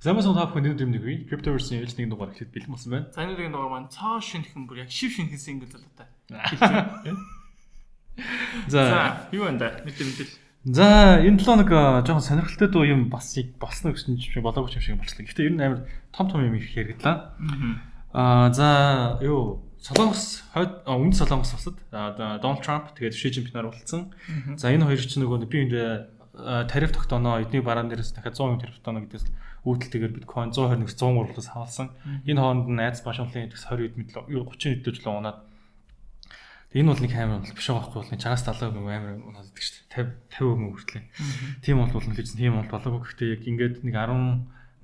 Замаас та бүхэн нэг үе Cryptoverse-ийн ээлж нэг дугаар ихэд бэлэн болсон байна. За энэ нэг дугаар маань цаа шинхэн бүр яг шив шинхэн сингл залуутай. За юу вэ да? Мэдээ. За энэ 7 хоног жоохон сонирхолтой дуу юм бас болсон гэсэн чинь болоогүй юм шиг болчихлоо. Гэхдээ ер нь амар том юм их хэрэглээ. За юу Солонгос өмнө Солонгос улсад Дональд Трамп тэгээд Ши Жинпинаар уулзсан. За энэ хоёр чинь нөгөө би энэ тариф тогтооно эдний бараан дээрээс дахиад 100% тариф тогтооно гэдээс үүдэлтэйгээр биткойн 121-с 103-аас хавалсан. Энэ хооронд нь найз башуулын индекс 20 хэд мэдлээ 30 хэдэн жил унаад. Энэ бол нэг амар бол биш байгаа байхгүй бол чанаас 70% амар унаад идэг шүү дээ. 50% хүртлээ. Тийм бол хэлсэн тийм бол болоогүй. Гэхдээ яг ингээд нэг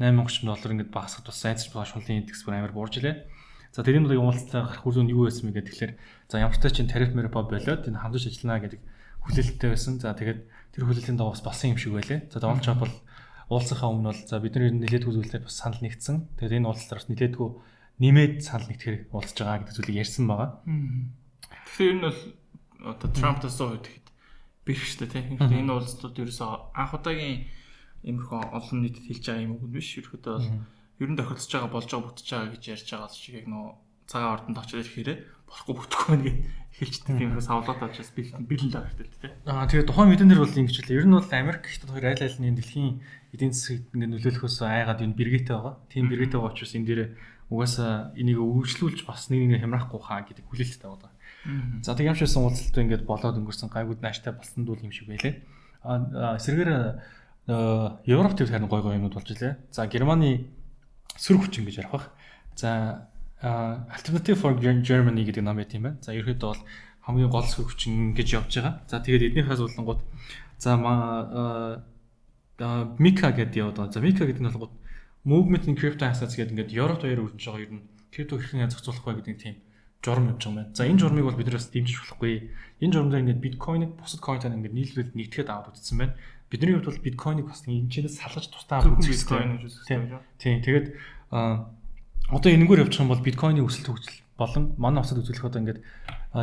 $18,000 ингээд багасгад бас найз башуулын индекс бүр амар буурж илээ. За тэрийн нэг уулзалтаа гарах үр нь юу байсан бэ гэхээр за ямар ч тач чинь тариф мэрэ болоод энэ хамдаж ажиллана гэдэг хүлээлттэй байсан. За тэгээд тэр хүлээлтийн дагуу бас басан юм шиг байлээ. За Дональд Трамп бол уулзахаа өмнө бол за бидний нэлээдгүй зүйлээр бас санал нэгдсэн. Тэгээд энэ уулзалтаас нэлээдгүй нэмээд санал нэгтгэхээр уулзж байгаа гэдэг зүйлийг ярьсан байгаа. Тэгэхээр энэ бол одоо Трамптаас зовд ихэд бэрх шүү дээ тийм. Тэгэхээр энэ уулзалтууд ерөөсөө анх удаагийн иймэрхүү олон нийтэд хэлж байгаа юм уу биш. Ерөөхдөө бол ер нь тохиолдож байгаа болж байгаа бүтэж байгаа гэж ярьж байгаа шиг яг нөө цагаан ордонд очиж ирэхээр болохгүй бүтэхгүй нэг хэлчихдээ тиймээс авлаад очиж бэлэн л байгаа хэрэгтэй тийм. Тэгээд тухайн мэдэн дээр бол ингэж хэлээ. Ер нь бол Америк гэхдээ хоёр айл айлны дэлхийн эдийн засгийг ингээд нөлөөлөхөөс айгаад энэ бэргээтэй байгаа. Тийм бэргээтэй байгаа учраас энэ дээр угаасаа энийг үргэлжлүүлж бас нэг хямраахгүй хаа гэдэг хүлээлттэй байгаа. За тэг ямшсан уулзалт ингээд болоод өнгөрсөн гайгууд нааштай болсон дүүл юм шиг байлээ. Эсрэгээр Европ төвд харин гой юмнууд болж илээ. За Германы сөрөг хүчин гэж ярих бах. За Alternative for Germany гэдэг ном байт юм байна. За ерөөдөө бол хамгийн гол сөрөг хүчин гэж явж байгаа. За тэгээд эднийхээс болонгууд за Mika гэдэг яваад байгаа. За Mika гэдэг нь бол Movement in Crypto Assets гэдэг ингээд Европ хоёр өрнөж байгаа ер нь крипто хэрхэн зохицуулах вэ гэдэг тийм журам явж байгаа юм байна. За энэ журмыг бол бид нараас дэмжиж болохгүй. Энэ журам дээр ингээд биткойныг бусад койнтой ингээд нийлүүлээд нэгтгэхэд аваад утсан байна. Бидний хувьд бол биткойныг бас энэ чинээс салгаж тусдаа биткойн гэж үзсэн. Тийм. Тэгээд одоо энэгээр явчих юм бол биткойны өсөлт хөгжил болон манай усад үзүүлэх одоо ингээд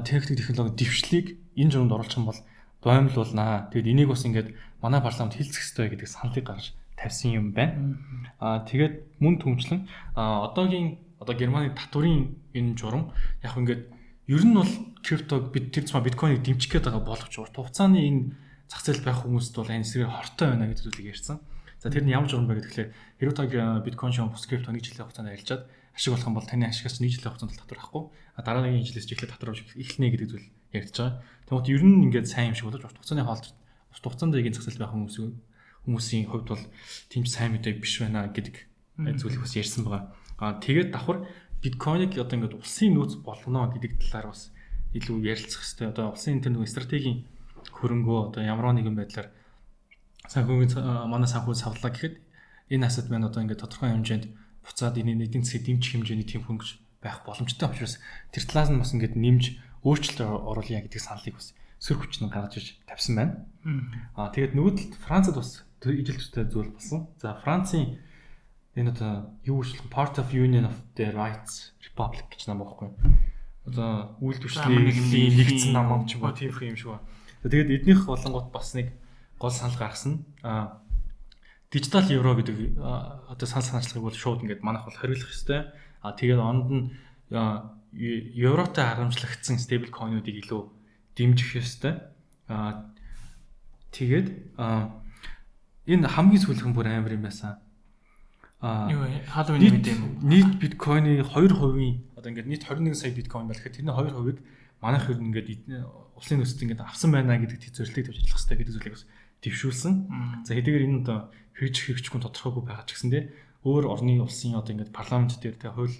техник технологи дэвшлийг энэ журмд оруулах юм бол боомлуулнаа. Тэгэд энийг бас ингээд манай парламент хэлцэх ёстой гэдэг саналыг гаргаж тавьсан юм байна. Тэгээд мөн түнчлэн одоо Германы татврын энэ журам яг ингээд ер нь бол криптог тэр цаа биткойныг дэмжих гээд байгаа боловч урт хугацааны энэ зах зээл байх хүмүүст бол энэ эсрэг хортой байна гэдэг зүйлийг ярьсан. За тэр нь ямар журам бэ гэхээр хэрвээ та биткойн шон бус крипто 1 жилийн хугацаанд арилжаад ашиг болох юм бол таны ашигаас 1 жилийн хугацаанд татвар авахгүй. Дараагийн жилээс ч ихлэ татвар авч эхлэнэ гэдэг зүйл ярьж байгаа. Тэгмээд ер нь ингээд сайн юм шиг болож урт хугацааны хоолд урт хугацаанд ийм зах зээл байх хүмүүсийн хувьд бол тийм сайн мэдээ биш байна гэдэг зүйлийг бас ярьсан байгаа. Тэгээд давхар биткойныг одоо ингээд улсын нөөц болгоно гэдэг талаар бас илүү ярилцах хэрэгтэй. Одоо улсын тэр нэг стратегийн хөрөнгөө одоо ямар нэгэн байдлаар санхүүгийн манай санхүү савлаа гэхэд энэ асет маань одоо ингээд тодорхой хэмжээнд буцаад энэ эдийн засгийг дэмжих хэмжээний тийм хөнгөж байх боломжтой учраас тэр талаас нь бас ингээд нэмж өөрчлөлт оруулъя гэдэг саналыг бас сөрөг хүчин гаргаж иж тавьсан байна. Тэгээд нөгөө талд Францад бас ижил төстэй зүйл болсон. За Францын энэ одоо юу гэж Part of Union of the Rights Republic гэж нам байхгүй. Одоо үйлдвэрчлийн нэгдсэн нам ч юм уу тийм юм шиг байна. Тэгээд эднийх болонгот бас нэг гол санал гаргасан. Дижитал евро гэдэг одоо саналчлагыг бол шууд ингээд манайх бол хориглох ёстой. Тэгээд онд нь евротой харамжлагдсан стейбл койнуудыг илүү дэмжих ёстой. Тэгээд энэ хамгийн сүүлхэн бүр амар юм байсан. Юу Halloween мэт юм. Нийт биткойны 2%-ийн одоо ингээд нийт 21 сая биткойн байх гэхэд тэрний 2%-ыг манайх ер нь ингээд улсын нөөцөд ингээд авсан байна гэдэг зөвлөлийг тавьж ажиллах хэрэгтэй гэдэг зүйлийг бас дэвшүүлсэн. За хэдийгээр энэ одоо хэрэгжихгүй тодорхойгүй байгаа ч гэсэн өөр орны улсын одоо ингээд парламент дээр хууль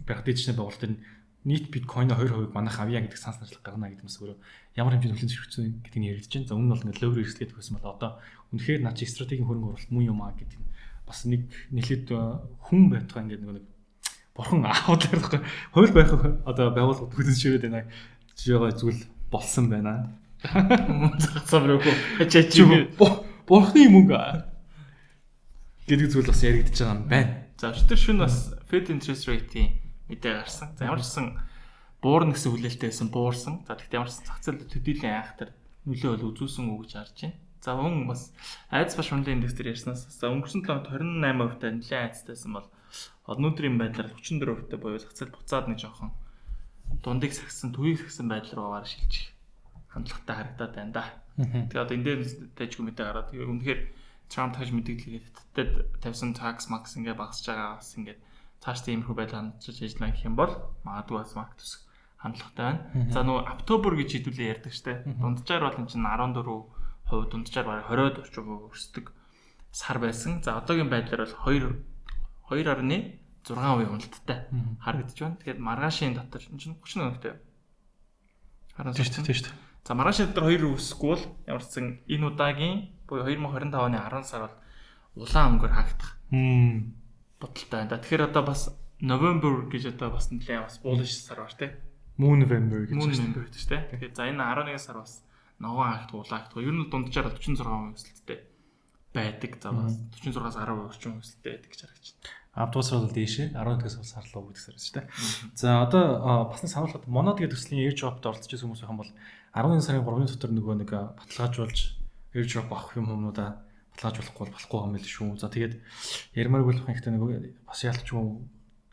байх дэжний байгууллагын нийт биткойны 2%-ыг манайх авъя гэдэг саналчлаг гаргана гэдэг юмс өөрөө ямар хэмжээнд хүлэн зөвшөөрсөн гэдэг нь яригдж байна. За өмнө нь бол ингээд ловер эрсдэлгээд байсан бол одоо үнэхээр наа чи стратегийн хөрөнгө оруулалт муу юм аа гэдэг нь бас нэг нэлээд хүн байтугай ингээд нэг бурхан аавд байхгүй хууль байх одоо байгууллагууд хүлэн зөвшөөрөд байна жишээгээ зүйл болсон байна. Цагцавраагүй хачаач бурхны мөнгө гэдэг зүйл бас яригдж байгаа юм байна. За өчтөр шөнө бас Fed interest rate-ийн мэдээ гарсан. За ямар ч гэсэн буурна гэсэн хүлээлттэй байсан буурсан. За тэгтээ ямар ч зах зээл төдийлөн айхтар нөлөө бол үзүүлсэн үү гэж харж байна. За өнгө бас айц ба шунлын индекс дээр ярьснаас за өнгөрсөн 7 хоногт 28% нэлээд айцтайсан бол өнөөдрийн байдлаар 34% буюу зах зээл буцаад нэг жоохон дундыг сагсан, төвийг сагсан байдал руу шилжих хандлагатай харагдаад байна да. Тэгээ одоо энэ дээр дэжгүй мэдээ гараад тэгээ үнэхээр Trump таж мэдээлэл хийгээд тавьсан tax max ингээ багасж байгаа бас ингээ цааш тиймэрхүү байдал хандж ажиллана гэх юм бол магадгүй бас маркет төсөх хандлагатай байна. За нөгөө October гэж хэдүүлээ ярьдаг штэ. Дунджаар бол энэ чинь 14% дунджаар бараг 20-од орчим өсдөг сар байсан. За одоогийн байдлаар бол 2.6% уналттай харагдаж байна. Тэгэхээр маргаашийн дотор энэ чинь 30 өнөктэй. Харин тийм шүү дээ. За маргаашийн дотор 2 өсөхгүй бол ямар ч сан энэ удаагийн буюу 2025 оны 10 сар бол улаан өнгөөр хаагдах бодолтой байна. Тэгэхээр одоо бас November гэж одоо бас нэлээд бас bullish сар бар тий. Moon November гэж байна шүү дээ. Тэгэхээр за энэ 11 сар бас ногоон хаагдах, улаан хаагдах. Ер нь дунджаар 46% өсөлттэй байдаг. За бас 46-аас 10% орчим өсөлттэй байдаг гэж харагдаж байна. Авдуус бол дээшээ 11-ээс бол сарлуу гэдэг сар шүү дээ. За одоо бас нэг сануулгад Monad гэдэг төслийн airdrop-д оролцож байсан хүмүүс байх юм бол 11 сарын 3-ны дотор нөгөө нэг баталгаажуулж airdrop авах юмнуудаа баталгаажуулахгүй болохгүй юм байл шүү. За тэгээд ярмаар болох хэрэгтэй нэг бас яалтчгүй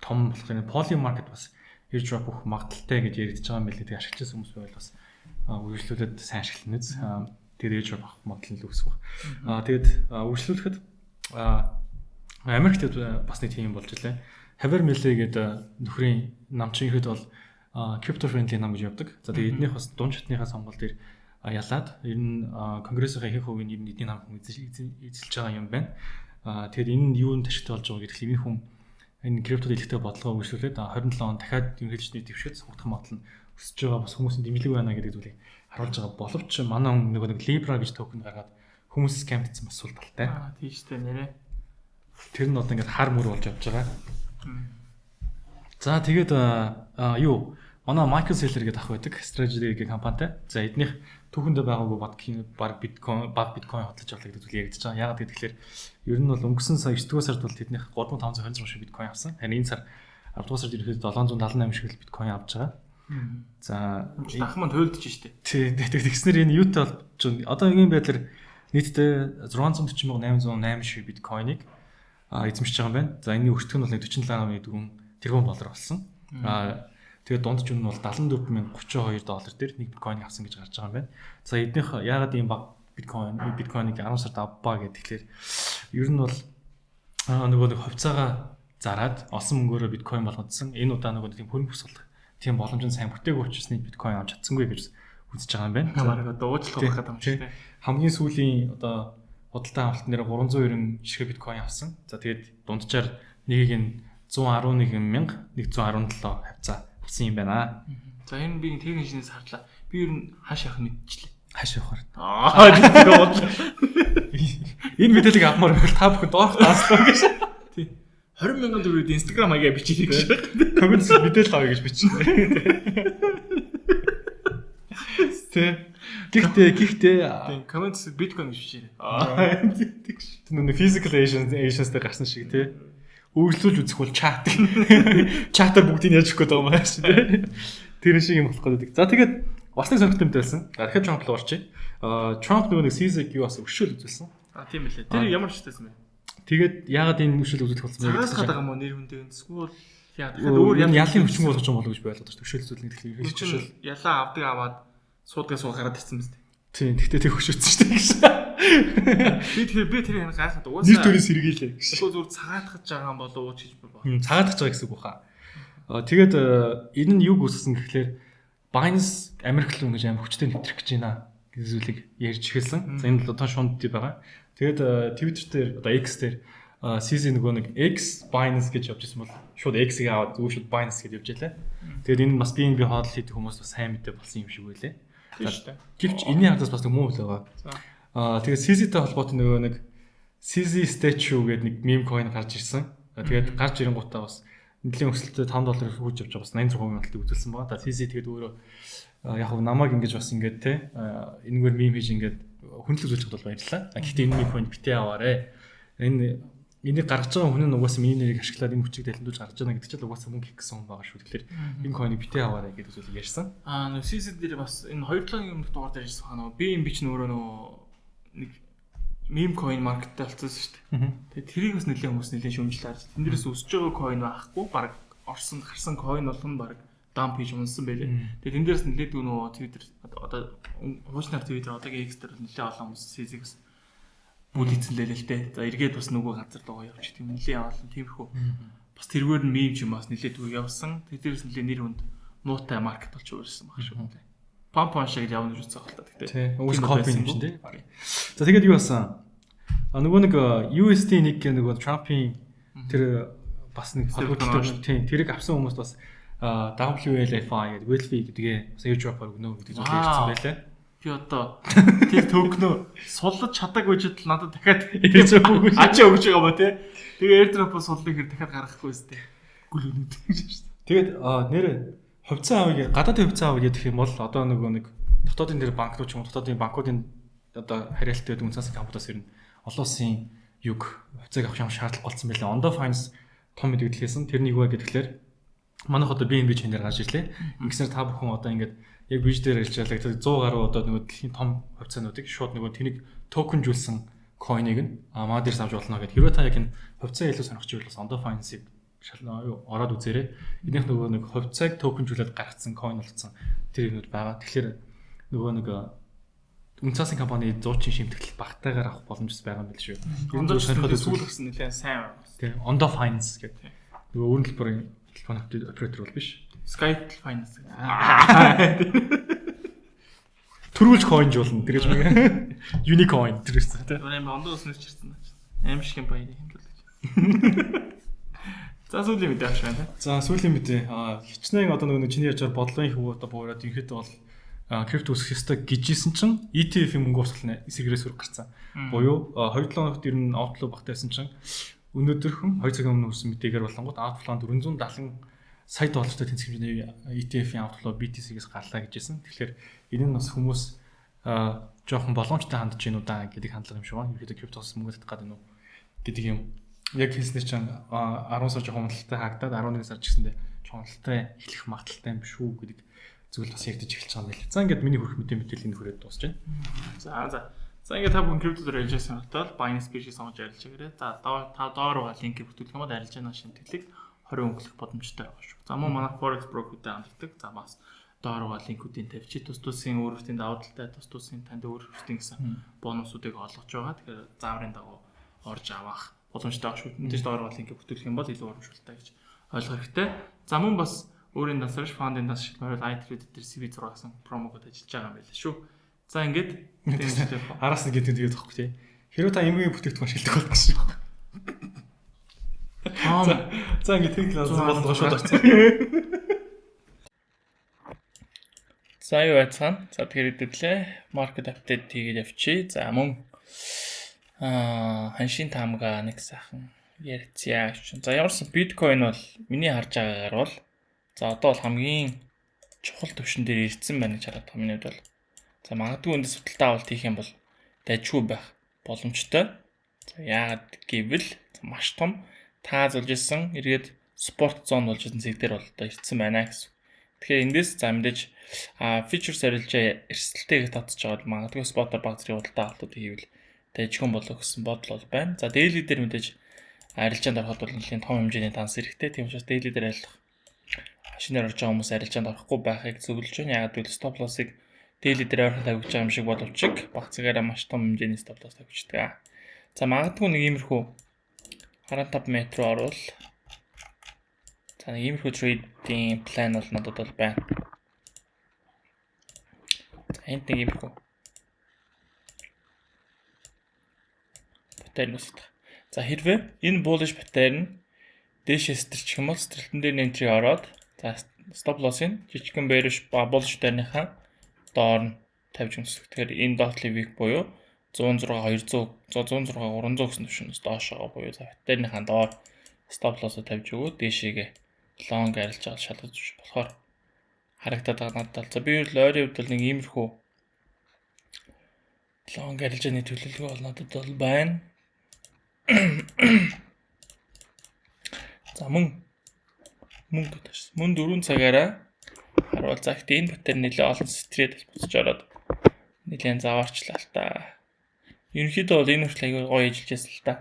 том болох энэ poly market бас airdrop өгөх магадaltaй гэж яригдж байгаа юм байл. Тэгээд ашиглаж хүмүүс байвал бас үргэлжлүүлээд сайн ашиглана биз. Тэгээд airdrop авах магадлал нь л өсөх баг. Тэгээд үргэлжлүүлэхэд Америкт бас нэг тийм болж илээ. Haver Mille гэдэг нөхрийн намчин ихэд бол crypto friendly нам гэж явдаг. За тэгээд эднийх бас дунд шатныхаа сонгол дээр ялаад ер нь конгрессийн ихэнх хувийн ер нь эдний нам эзэлж байгаа юм байна. Тэгэхээр энэ нь юунд ашигтай болж байгаа гэдэг энэ хүн энэ крипто дэлгэцтэй бодлогоо үргэлжлүүлээд 27 он дахиад ерөнхийлөгчний дэвшил сонгох магадлал нь өсөж байгаа бас хүмүүсийн дэмжлэг байна гэдэг зүйлийг харуулж байгаа. Боловч манай хүн нэг Libra гэж токен гаргаад хүмүүс скамтсан бас сул талтай. Тийм шүү дээ нэрээ. Тэр нь одоо ингээд хар мөр болж явж байгаа. За тэгээд юу манай Michael Saylor гэдэг ах байдаг strategy гэх компанитай. За эднийх түүхэндээ байгаагүй баг биткойн хотлож авлаа гэдэг зүйл яригдж байгаа. Яагаад гэвэл ер нь бол өнгөрсөн сар 9-р сард бол тэднийх 3520 шиг биткойн авсан. Харин энэ сар 10-р сард ирэхэд 778 шиг биткойн авч байгаа. За дахин манд хуйлдж штэ. Тийм тэгснэр энэ юутай болж одоо ийм байдлаар нийтдээ 640,808 шиг биткойныг эзэмшиж байгаа юм байна. За энэний өртгөх нь бол 47.4 тэрбум доллар болсон. Тэгээд дундч нь бол $74,032 дээр нэг биткойн авсан гэж гарч байгаа юм байна. За эднийх яагаад ийм баг биткойныг 10 сард авбаа гэхэлэр ер нь бол нөгөө нэг хувьцаагаа зараад олсон мөнгөөрөө биткойн болгоцсон. Энэ удаа нөгөө тийм хөрөнгө босгох тийм боломж нь сайн бүтээгүй учраас нэг биткойн авч чадсангүй гэж үзэж байгаа юм байна. Бараг одоо уучлах байхад юм шиг тийм. Хамгийн сүүлийн одоо худалдан авалт нэр 390 ширхэг биткойн авсан. За тэгээд дунджаар нэгийг нь 111,117 хавцаа авсан юм байна. За энэ би техник шинээс харлаа. Би ер нь хааш явах мэдчихлээ. Хааш явахаар. Тийм бодлоо. Энэ мэдээллийг авмаар байвал та бүхэн доорх дааслаа гэж. Тийм. 20,000 төгрөг Instagram хаяа бичиж гэж. Коммент мэдээлэл авъя гэж бичсэн. Тийм. Гэхдээ коммент биткойн гэж бичээрэй. Тэр нэг physical Asians-тэй гарсан шиг тий. Үргэлжлүүлж үзэх бол чат. Чатаар бүгдийг яаж өгөх гэдэг юм байна шүү дээ. Тэр шиг юм болох гэдэг. За тэгээд бас нэг сонирхолтой байсан. Дахиад Trump руу орчих. Trump нөгөө нэг CZQ бас өгшөөл үзүүлсэн. Тийм билээ. Тэр ямар шигтэйсэн бэ? Тэгээд яагаад энэ өгшөөл үзүүлэх болсон бэ гэдэг чинь. Байгаа мó нэр хүндээ эсвэл дахиад өөр ялын хүчин болгож юм болов гэж байлгаад байна. Өгшөөл үзүүлэх тэгэхээр өгшөөл ялаа авдаг аваад суудгаа суугаад ирсэн мэт. Тийм. Тэгтээ тэг хөшөөцсөн шүү дээ. Би тэр гайхаад угаасаа нэр төрөөс сэргийлээ. Зүгээр цагаатгаж байгаа юм болов уу гэж би боо. Цагаатгаж байгаа гэсэн үг баха. Тэгээд энэ нь юг үүсгэсэн гэхлээр Binance Америк руу ингэж амар хүчтэй нэвтрэх гэж байна гэсэн зүйлийг ярьж эхэлсэн. За энэ л одоо шунд байгаа. Тэгээд Twitter дээр одоо X дээр CZ нөгөө нэг X Binance гэж явж ирсэн бол шууд X-ийг аваад зөв шууд Binance гэж явж ялаа. Тэгээд энэ бас BNB хоол хийдэг хүмүүс бас сайн мэдээ болсон юм шиг байлээ. Гэвч энэний хадас бас нэг муу л байгаа. Тэгээд CZ-тэй холбоотой нөгөө нэг CZ statue гэдэг нэг meme coin гарч ирсэн. Тэгээд гарч ирэнгуутаа бас нэлийн өсөлтөд $5 хөөж явж байгаа бас 86% хяналтыг үзүүлсэн байгаа. Та CZ тэгээд өөрөө яг нь намайг ингэж бас ингэж те энэгээр meme хийж ингэж хүндлэг үзүүлж чадвал баярлалаа. Гэхдээ энэ meme coin битээ аваарэ. Энийг гаргаж байгаа хүн нь угаасаа миний нэрийг ашиглаад энэ хүчийг дэлгэрүүлж гаргаж байгаа гэдэг чинь угаасаа мөнгө хийх гэсэн хүн байгаа шүү. Тэгэхээр энэ coin-ыг битээ аваарэ гэдэг зүйлийг ярьсан. Нөө CZ дээр бас энэ 2-7 юм дугаар дээр ярьсан хаа нөө BNB ч нөөрөө нөө нэг meme coin market болсон шүү дээ. Тэгээд тэрийг бас нэлээд хүмүүс нэлээд шүүмжлээ харж. Тэн дээрээс өсөж байгаа coin байхгүй баг орсон гарсан coin болгон баг dump хийж унсан байлээ. Тэгээд тэн дээрээс нэлээд нөгөө Twitter одоо хуучнаар Twitter одоогийн X дээр нэлээд олон хүмүүс CZ-ээс бүлэцэлээ л дээ. За эргээд бас нөгөө газар доо явчих тийм нэлээд олон тиймэрхүү. Бас тэргээр нь meme ч юм бас нэлээд үг явсан. Тэгээд дээрээс нэлээд нэр хүнд нуутай маркет болж өөрсөн баг шүү дээ. Pump шиг явна гэж үзсэн хэл та Тий. гэхдээ. Уус копи юм чинь тий. За тэгээд юу басан? Нөгөө нэг USD нэг нөгөө Trump-ийн тэр бас нэг холбоотой тий. Тэрийг авсан хүмүүс бас WLFI гэдэг Welfy гэдгээ бас airdrop-аар өгнө гэдэг зүйл ярьсан байлаа. Би одоо тэр төгнөө суллаж чадаагүй жид надад дахиад ачаа өгч байгаа ба тий. Тэгээ airdrop-ыг суллах хэр дахиад гаргахгүй өстэй. Гүл өнөд гэж шүү дээ. Тэгээд нэр хувьцаа авъя гадаадын хувьцаа авъя гэх юм бол одоо нөгөө нэг дотоодын нэр банкнууд ч юм уу дотоодын банкуудын одоо хариалттай байдаг үнцаас компаниас ирнэ олон улсын юг хувьцааг авах юм шаардлага болсон байлээ. Ondo Finance том мэдээлэлсэн тэрнийг юу гэхээр манайх одоо BNB chain-ээр гарч ирлээ. Ингэснээр та бүхэн одоо ингээд яг бирж дээр ирж байгаа 100 гаруй одоо нөгөө дэлхийн том хувьцаануудыг шууд нөгөө тэнийг токенжүүлсэн coin-ыг нь маа дээрс авч болно гэдэг. Хэрвээ та яг энэ хувьцаа илүү сонирхож байвал Ondo Finance-ийг ороод үзээрэй. Эднийх нөгөө нэг хувьцааг токенжүүлээд гаргацсан coin болсон тэр юмуд байгаа. Тэгэхээр нөгөө нэг үнцаасын компани 100-ийн шимтгэл багтаагаар авах боломжтой байгаа юм биш үү? Ондоо сонирхоод сүүл гэсэн нэлээд сайн байна. Тийм. Ondo Finance гэдэг. Нөгөө өөрийн төлбөрийн телефон оператор бол биш. Skype Finance. Төрүүлж coinжуулна тэрэж мэг. Unicoin тэрсэн тийм. Энэ Ondo уснаж чирсэн. Аим шиг юм баяр хэмжүүлж. За сүүлийн мэдээ авч байна. За сүүлийн мэдээ. Хичнээн одоо нөгөө чиний ярьж байгаа бодлогын хөвөө одоо буураад ерөөхдөө бол крипто үсэх ёстой гэжсэн чинь ETF-ийн мөнгө оруулалтын эсрэгээрээ сүр гарцсан. Буюу 2-7 хоногт ер нь outflow багтайсан чинь өнөөдөрхөн 2 цагийн өмнө өгсөн мэдээгээр болонгууд outflow 470 сая доллартай тэнцэх хэмжээний ETF-ийн outflow BTC-гээс гарлаа гэжсэн. Тэгэхээр энэ нь бас хүмүүс жоохон боломжтой хандж гинүү даа гэдэг хандлага юм шиг байна. Ерөөдөө криптоос мөнгө татах гэдэг юм гэдэг юм. Яг хэлснээр чинь 10 сар жоохон хөндлөлтөй хаагдаад 11 сар ч гэсэндээ чонлолтой эхлэх магадaltaй юм шүү гэдэг зүйл бас ярьдаж эхэлж байгаа юм байна. За ингээд миний хүрх мэдээлэл энэ хүрээд дуусч байна. За ингээд та бүхэн крипто дээр ярьж байсан бол Binance Beach-ийг сонгож арилж байгаарай. За та доор байгаа линкийг бүтээлх юм бол арилж байгаа шин тэтгэлэг 20 өнгөлөх боломжтой байгаа шүү. За мөн манай Forex broker-тэй хамтдаг. За бас доор байгаа линкүүдийн тавьчих тус тусын өөрсдийн давуу талтай тус тусын танд өөрсдийн гэсэн бонусуудыг олгож байгаа. Тэгэхээр зааврын дагуу орж авах боломжтой байгаа шүү. Мэдээж доор байгаа линкийг бүтээлх юм бол илүү урамшуултай гэж ойлгох хэрэгтэй. За мөн бас өөрийн дансарч фондын данс шилмээр iTrade дээр CV6 гэсэн промо код ажиллаж байгаа юм байна шүү. За ингээд араас нь гэдэг тэгээд тахгүй тий. Хэрвээ та эмгийн бүтээгдэхүүн шилдэг болох гэсэн юм. За ингээд тэгэл болгоо шууд орсон. За юу яцхан. За тэгэхээр хэдүүлээ market update хийгээд явчих. За мөн ханшийн таамага нэг сайхан ярьцгаа. За ямарсан биткойн бол миний харж байгаагаар бол за одоо бол хамгийн чухал төвшин дээр ирсэн байна гэж хараад байгаа миний хувьд бол. За магадгүй энэ судалтай авалт хийх юм бол дайггүй байх боломжтой. За яагаад гэвэл маш том таа зулж исэн эргээд спорт зон болж исэн зэг дээр бол одоо ирсэн байна гэсэн. Тэгэхээр эндээс за мэдээж features арилжаа эрсдэлтэйгээ татж байгаа бол магадгүй спотор баг зэрэг худалдаа авалтууд хийвэл дайггүй болов гэсэн бодол бол байна. За daily дээр мэдээж арилжаанд ороход бол нэлийн том хэмжээний данс хэрэгтэй. Тийм учраас daily дээр арилгах шинээр орж байгаа хүмүүс арилжаанд орохгүй байхыг зөвлөж байна. Яагаад гэвэл stop loss-ыг daily дээр ойрхон тавьж байгаа юм шиг боловч баг цагаараа маш том хэмжээний stop loss тавьчихдаг. За магадгүй нэг иймэрхүү 15 метр орвол за нэг иймэрхүү trading plan бол надад бол байна. За энд нэг иймэрхүү паттерн үсдэг. За хэрвээ энэ bullish паттерн дээшээс сэтэрчих юм бол сэтэрэлтэн дээр entry ороод за stop loss-ын жижигхэн bearish bullish паттерныхаа доор нь тавьж өнсөх. Тэгэхээр энэ dotly weak буюу 106 200 106 300 гэсэн төвшинээс доош байгаа буюу за паттерныхаа доор stop loss-о тавьж өгөө дээшээгээ long арилж байгаа шалгаж болохоор харагдаад байгаа надад. За би бол ойрын хувьд бол нэг иймэрхүү long арилжааны төлөвлөгөө бол надад бол байна. За мөн 4 цагаараа харуул за ихтэй энэ паттерн нэлээ олон стрээд буцаж ороод нэлээд заваарчлаа л та. Ерөнхийдөө бол энэ хүртэл аягүй гоё ажиллаж байсан л та.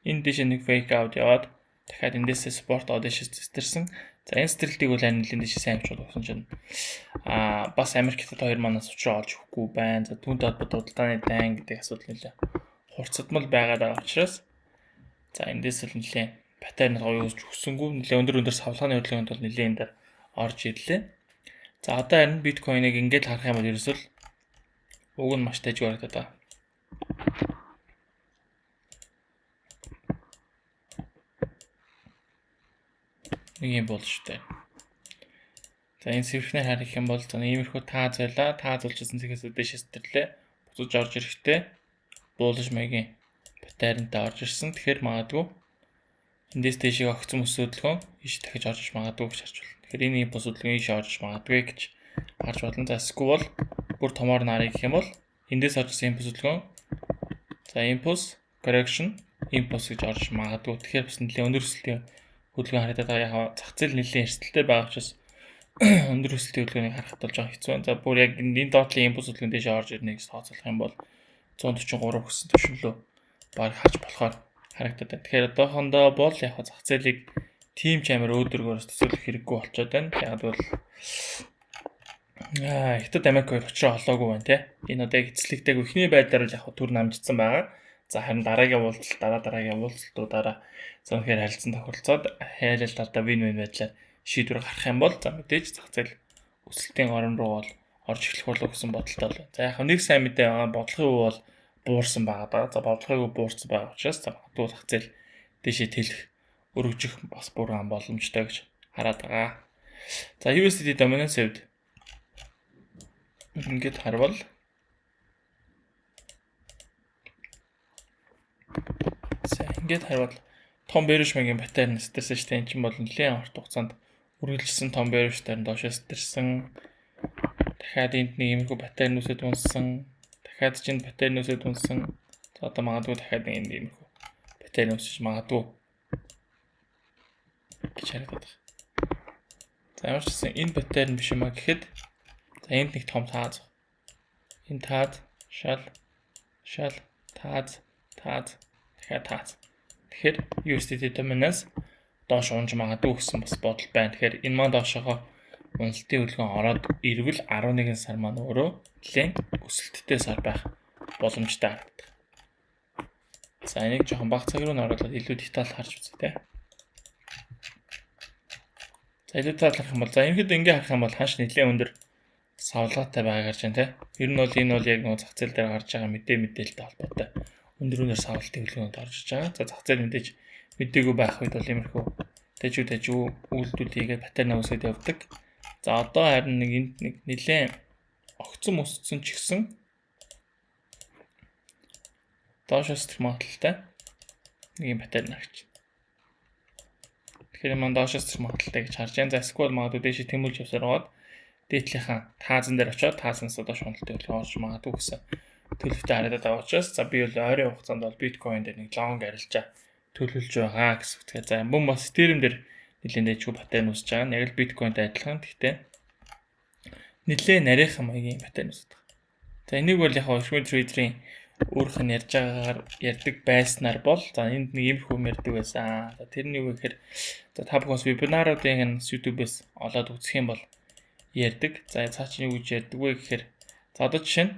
Энэ дэше нэг fake out яваад дахиад эндээсээ support audition цэцэрсэн. За энэ стрэлтийг бол анилын дэше сайн авч болсон чинь бас Америкт хоёр манаас учраа олж өгөхгүй байна. За түүнтэй холбоотой худалдааны дан гэдэг асуудал нэлээ хурцдмал байгаа учраас за эндээс л нэлээ паттерн гоё үүсч өгсөнгүй нэлээ өндөр савлгааны хөдөлгөөнд бол нэлээ энэ дээр орж ирлээ. За одоо харин биткойныг ингээд харах юм бол ерөөсөл уг нь маш тайж харагдаад байна. Нэг юм бол шүү дээ. За энэ сэвэрхнээр харах юм бол иймэрхүү тааз байлаа. Тааз болчихсон цэгээс дэшээс төрлөө. Буцаж орж ирэхдээ буулж маягийн паттернтай орж ирсэн. Тэгэхээр магадгүй эндээс дэшийг огцом өсөдлгөө ийш дахиж орж магадгүй гэж харж байна. Тэгэхээр энэ импульс хөдөлгөөн ийш орж магадгүй гэж харж болно. За эсвэл бүр томоор нарыг гэх юм бол эндээс орж ирсэн импульс хөдөлгөөн за импульс correction импульс гэж орж магадгүй. Тэгэхээр бас нэлээд өндөр өсөлтийн хөдөлгөөн харагдаад байгаа. Яг зах зээл нэлээд эрсдэлтэй байгаа учраас өндөр өсөлтийн хөдөлгөөнийг харахад болж байгаа хэцүү. За бүр яг энэ доотлын импульс хөдөлгөөн дэше орж ирнэ гэж тооцоолох юм бол 143 гэсэн төвшинлөө баг харж болохоор харагдаад байна. Тэгэхээр одоохондоо бол яг зах зээлийг тийм ч амар өөдрөгөөр төсөөлөх хэрэггүй болчиход байна. Яг бол Хятад Америк хоёр очроо олоогүй байна те. Энэ одоо эцэлэгтэйг эхний байдлаар л яг түр намжицсан байгаа. За харин дараагийн уулзалтуудаараа зөвхөн харилцан тохиролцоод хайрлалтаа вин байдлаар шийдвэр гаргах юм бол за мэдээж зах зээл өсөлтийн орон руу бол орж эхлэх болов гэсэн бодолтой байна. За яг нэг сайн мэдээ байгаа бодлогын үе бол буурсан байгаа. За бодлогын үе буурсан байгаа учраас за магадгүй зах зээл дэшээ тэлэх өргөжих бас бүрэн боломжтой гэж хараад байгаа. За USD dominance хэвд ингээд харвал за ингээд харвал том bearish маягийн паттерн стэрсэн шүү дээ. Энд чинь бол нэлээд урт хугацаанд үргэлжилсэн том bearish паттерн доошоо стэрсэн. Дахиад энд нэг иймэрхүү паттерн үсэд унссан. Дахиад чинь паттерн үсэд унссан. За одоо магадгүй дахиад нэг иймэрхүү паттерн үсэж магадгүй гэж харагдаад байна. За ямар ч гэсэн энэ паттерн биш юм а гэхэд за энд нэг том тааз. Энэ тааз шал тааз дахиад тааз. Тэгэхээр USDT dominance доош унж магадгүй гэсэн бас бодол байна. Тэгэхээр энэ маань доошоо уналтын хөдөлгөөн ороод ирвэл 11 сар маань өөрөө нэлээд өсөлттэй сар байх боломжтой харагддаг. За энийг жоохон бага цаг руу оруулаад илүү деталь харж үзье те. За илүү деталь харах юм бол за ерөнхийдөө ингээ харах юм бол ханш нэлээд өндөр савлгаатай байгаа гарч байна те. Ер нь бол энэ бол яг нэг зах зээл дээр гарч байгаа мэдээлэлтэй холбоотой өндөр савлтын хөдөлгөөнд орж иж байгаа. За зах зээл мэдээж мэдээгүй байх үед бол иймэрхүү тэжүү үйлдэл хийгээд паттерн үүсгэж явдаг. За одоо харин нэг энд нэг нэлээд огцом өссөн ч гэсэн доошоос тэр магадaltaй нэг юм паттерн харагч. Тэгэхээр маань доошоос тэр магадaltaй гэж харж байна. За эсвэл магадгүй дэше тэмүүлж явсаар байгаад дээдлийнхэн таазан дээр очиод таазнаас доош хөндлөлтөд орж магадгүй гэсэн төлөвтэй харагдаад байгаа учраас за би бол ойрын хугацаанд бол биткойн дээр нэг лонг арилжаа төлөвлөж байгаа гэсэн үгтэй. За мөн бас Ethereum дээр нэлээд дэжгүй паттерн үүсэж байгаа. Яг л биткойнтэй адилхан. Гэхдээ нэлээд нарийнхан маягийн паттерн үүсэж байгаа. За энийг бол яг Oshmi Trader-ийн өөрөх нь ярьж байгаагаар ярьдаг байснаар бол за энд нэг иймэрхүү ярьдаг байсан. За тэрний юу гэхээр за та бүхэнс вебинаруудын YouTube-ээс олоод үзэх юм бол ярьдаг. За цаа чинь юу гэж ярьдаг вэ гэхээр за одоо жишээ нь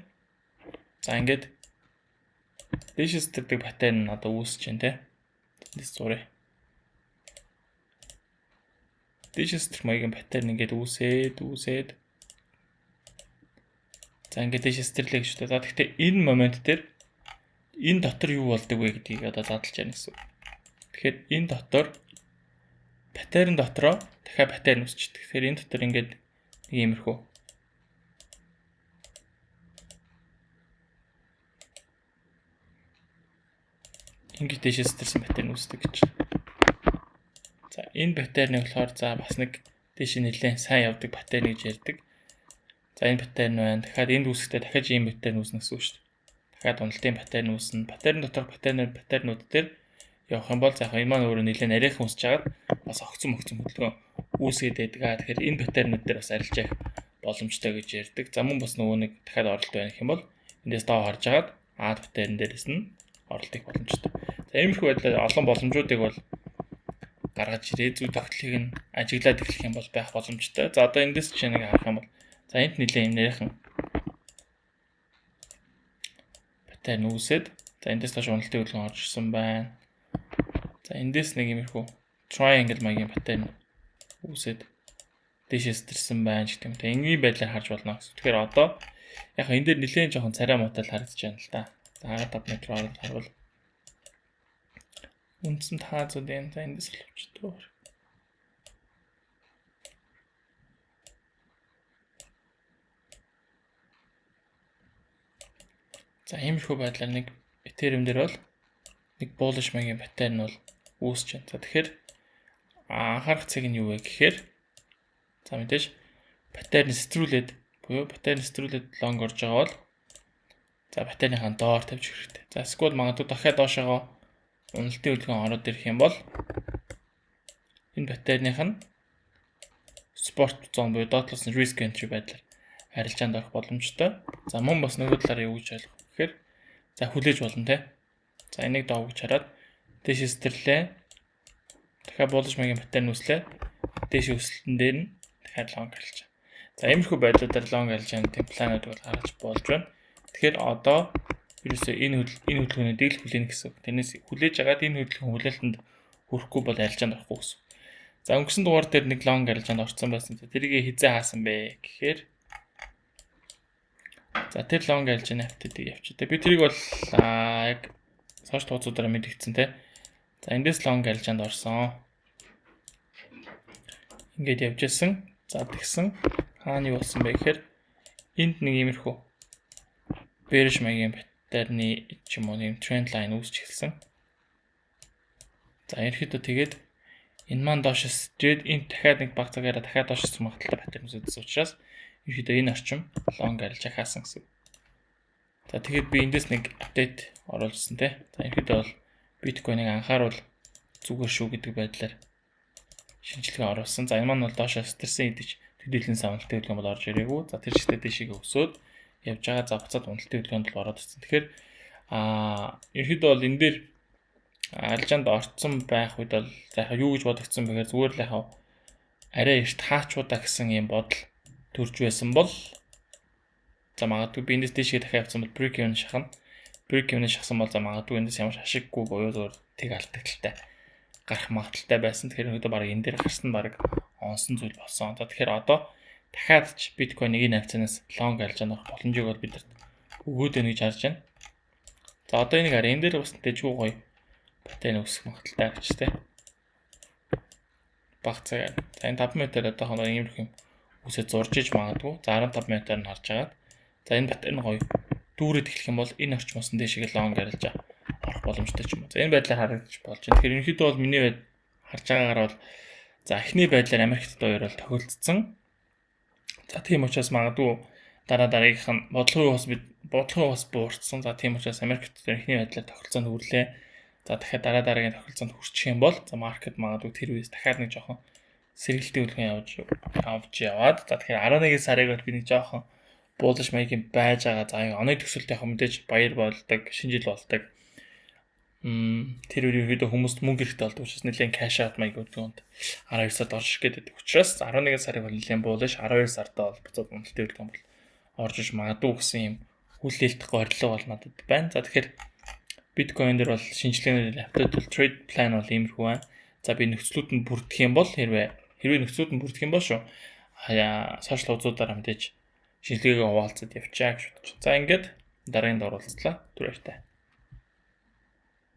за ингээд дэшээс төрдөг паттерн одоо үүсэж байна те. This story. Дэшээс төрх маягийн паттерн ингээд үүсээд за ингээд дэшээс төрлөө гэж байна. За гэхдээ энэ момент дээр энэ дотор юу болдог вэ гэдгийг одоо задлж яана гэсэн. Тэгэхээр энэ дотор паттерн дотроо дахиад паттерн үүсчихдэг. Тэгэхээр энэ дотор ингээд нэг иймэрхүү ингээд дэшээс төрсэн паттерн үүсдэг гэж. За энэ паттерны болохоор за бас нэг дэш нэлээд сайн явдаг паттерн гэж ярьдаг. За энэ паттерн байна. Дахиад энд үүсэхдээ дахиад ийм паттерн үүснэ гэсэн үг шүү дээ. Дахиад уналтын паттерн үүснэ. Паттерн дотор паттернууд дээр явах юм бол за энэ маань өөрөө нэлээд нарийнхан үүсэж хагаад бас огцом хөдөлгөөн үүсгээд байдаг. Тэгэхээр энэ паттернууд дээр бас арилжаах боломжтой гэж ярьдаг. За мөн бас нөгөө нэг дахиад оролт байна гэх юм бол эндээс доо харж хагаад ад паттерн дээрээс нь оролт их боломжтой. За иймэрхүү байдлаар олон боломжуудыг бол гаргаж ирээ зүй тогтлыг нь ажиглаад эхлэх юм бол байх боломжтой. За одоо эндээс жишээ нэг харах юм бол за энд нэлээд юм нэрхэн паттерн үүсээд за эндээс доош уналтын хөдөлгөөн орж ирсэн байна. За эндээс нэг иймэрхүү triangle маягийн паттерн үүсээд дэшээс төрсэн байна гэх юм. Тэг энгийн байдлаар харж болно гэсэн. Тэгэхээр одоо яг энэ дээр нэлээд жоохон царай муутай харагдаж байна л да. За 15 метр харвал үндсэн таа зүд энэ за эндээс л авчдаг. За иймэрхүү байдлаар нэг Ethereum дээр бол нэг bullish маягийн паттерн бол үүсэж байна. За тэгэхээр анхаарах цаг нь юу вэ гэхээр за мэдээж паттерн стрүүлээд буюу паттерн стрүүлээд long орж байгаа бол за паттерныхаа доор тавьж хэрэгтэй. За эсвэл магадгүй дахиад доошоо уналтын хөдөлгөөн ороод ирэх юм бол энэ паттерных нь спорт зон буюу доотлоос нь risk entry байдлаар арилжаанд орох боломжтой. За мөн бас нөгөө талаараа юу гэж ойлгох гэхээр за хүлээж болно те. За энийг доо гэж хараад дэшээс тэрлээ. Дахиад bullish маягийн паттерн үүслээ. Дэш өсөлтөн дээр нь дахиад long арилжаа. За иймэрхүү байдлуудаар long арилжааны темпланууд бол гаргаж болж байна. Тэгэхээр одоо ерөөсөө энэ хөдөлгөөнийг л хүлээнэ гэсэн. Тэрнээс хүлээж агаад энэ хөдөлгөөн хүлээлтэнд хүрэхгүй бол арилжаанд орохгүй гэсэн. За өнгөрсөн дугаар дээр нэг long арилжаанд орсон байсан. Тэрийг хизээ хаасан бэ гэхээр за тэр long арилжааны апдейтыг явчихъя. Би тэрийг бол яг сошиал хуудасуудаараа мэдгдсэн те. За эндээс long арилжаанд орсон. Ингээд явж ирсэн. За тэгсэн хаана юу болсон бэ гэхээр энд нэг иймэрхүү bearish маягийн паттерны ч юм уу нэг trend line үүсч эхэлсэн. За ерөөхдөө тэгээд энэ маань доошоос тэгээд энэ дахиад нэг баг цагаараа дахиад доошоос магадaltaй паттерн үүссэн учраас ерөөхдөө энэ орчим long арилжаа хаасан гэсэн. За тэгээд би эндээс нэг апдейт оруулсан те. За ерөөхдөө бол биткойныг анхааруул зүгээр шүү гэдэг байдлаар шинжилгээ оруулсан. За энэ маань бол доошоос тэрсэн идэж төдийлэн савналтын хөдөлгөөн бол орж ирээгүй. За тэр чигтээ дэшигээ өсөөд явж байгаа. За буцаад уналтын хөдөлгөөнд бол ороод ирсэн. Тэгэхээр ерөөхдөө бол энэ дээр арилжаанд орцсон байх үед бол за яг юу гэж бодогдсон бэхээр зүгээр л яг арай эрт хаачуудаа гэсэн юм бодол төрж байсан бол за магадгүй би эндээс дэшигээ дахиад явсан бол break even шахна. Break even шахсан бол за магадгүй эндээс ямар ашиггүй буюу зүгээр тэг алдагтай гарах магадaltaй байсан. Тэгэхээр өнөөдөр баг энэ дээр гарсан нь баг онсон зүйл болсон. За тэгэхээр одоо дахиад ч биткойнийг энэ хавцанаас long арилжаанд орох боломжийг бол бид өгөөд байна гэж харж байна. За одоо энийг хараа. Энэ дээр бас дэжгүй гоё паттерн үүсэх магадaltaй гэж тэ. Баг цагаар. За энэ 5 метр одоо хоноо иймэрх юм үсээ зурж иж магадгүй. За 15 метр нь харж агаад. За энэ паттерн гоё дүүрээд эхлэх юм бол энэ орчмоос нь дэшигээ long арилжаа орох боломжтой ч юм уу. За энэ байдлаар харагдаж болж байна. Тэгэхээр ерөнхийдөө бол миний харж байгаагаар бол за эхний байдлаар Америкт хоёр бол тохиолдсон. За тийм учраас магадгүй дараагийнх нь бодлогын бас буурсан. За тийм учраас Америкт эхний байдлаар тохиолдсонд хүрлээ. За дахиад дараагийн тохиолдсонд хүрчих юм бол за маркет магадгүй тэр үеэс дахиад нэг жоохон сэргэлтийн хөдөлгөөн явж яваад за тэгэхээр 11 сарыг бол би нэг жоохон bullish маягийн байж байгаа. За оны төгсөлт яг мэдээж баяр болдог, шинэ жил болдог. Тэр үеийн хүмүүст мөнгө хэрэгтэй болдог учраас нэлээд cash out маяг өдгөөнд 12 сард орж ирэх гэдэг учраас 11 сарыг бол нэлээд bullish 12 сардаа бол буцаад уналтын хөдөлгөөн бол орж иж магадгүй гэсэн юм хүлээлтэх орлого бол надад байна. За тэгэхээр биткойн дээр бол шинжилгээний апдейт trade plan бол иймэрхүү байна. За би нөхцлүүд нь бүрдэх юм бол хэрвээ нөхцлүүд нь бүрдэх юм бол шүү. Сошиал хуудасуудаараа мэдээж шинжилгээгээ хуваалцаад явчаа гэж бодож. За ингээд дараагийн дор уулзлаа. Түр баяртай.